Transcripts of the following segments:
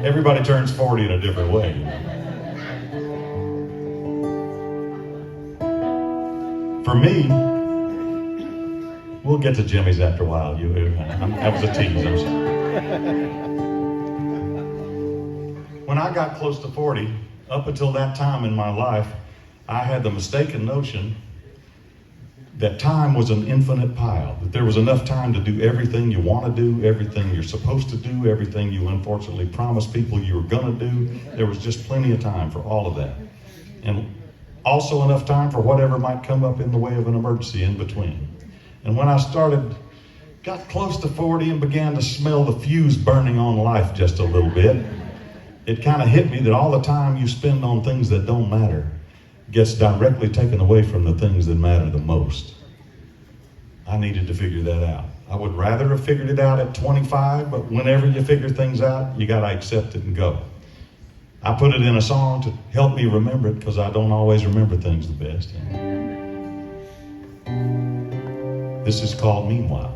Everybody turns 40 in a different way. For me, we'll get to Jimmy's after a while. That was a tease. I'm sorry. When I got close to 40, up until that time in my life, I had the mistaken notion that time was an infinite pile, that there was enough time to do everything you want to do, everything you're supposed to do, everything you unfortunately promised people you were going to do. There was just plenty of time for all of that. And also enough time for whatever might come up in the way of an emergency in between. And when I got close to 40 and began to smell the fuse burning on life just a little bit, it kind of hit me that all the time you spend on things that don't matter gets directly taken away from the things that matter the most. I needed to figure that out. I would rather have figured it out at 25, but whenever you figure things out, you gotta accept it and go. I put it in a song to help me remember it, because I don't always remember things the best. This is called Meanwhile.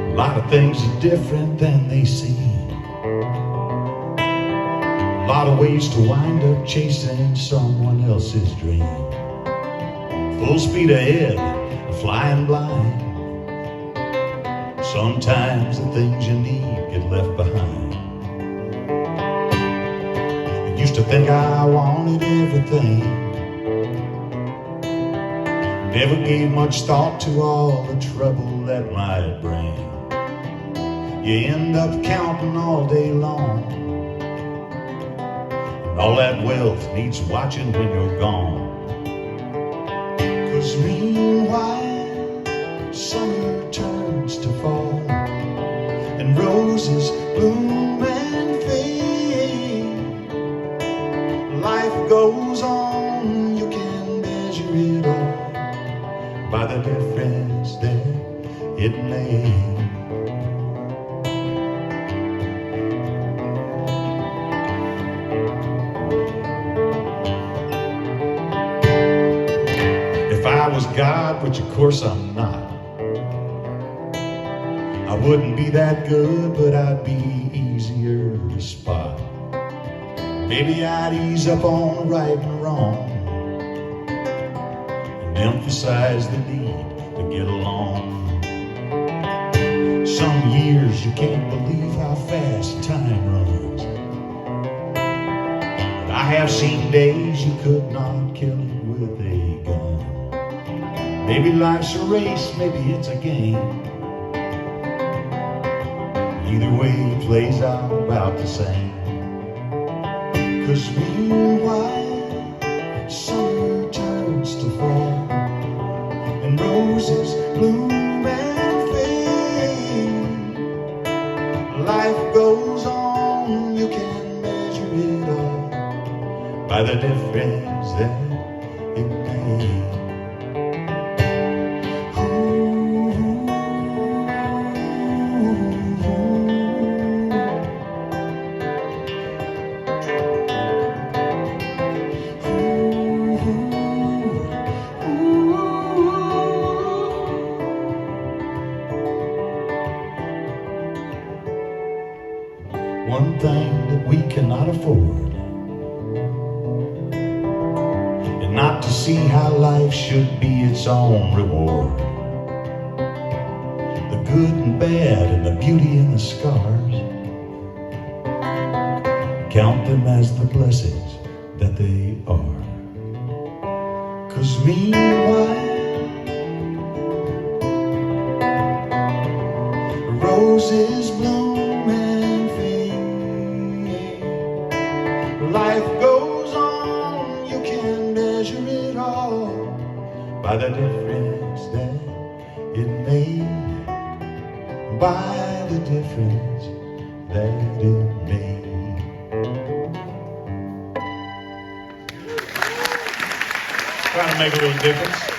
A lot of things are different than they seem. A lot of ways to wind up chasing someone else's dream. Full speed ahead, flying blind. Sometimes the things you need get left behind. I used to think I wanted everything. Never gave much thought to all the trouble that might bring. You end up counting all day long, and all that wealth needs watching when you're gone. 'Cause meanwhile, summer turns to fall, and roses bloom and fade. Life goes on, you can measure it all by the difference that it made. If I was God, which of course I'm not, I wouldn't be that good, but I'd be easier to spot. Maybe I'd ease up on the right and wrong, and emphasize the need to get along. Some years you can't believe how fast time runs, but I have seen days you could not kill it with a gun. Maybe life's a race, maybe it's a game. Either way it plays out about the same. 'Cause meanwhile, summer turns to fall, and roses bloom and fade. Life goes on, you can measure it all by the difference that it made. One thing that we cannot afford, and not to see how life should be its own reward. The good and bad and the beauty and the scars, count them as the blessings that they are. 'Cause meanwhile, roses bloom and fade. Life goes on, you can measure it all by the difference that it made. By the difference that it made. Trying to make a little difference.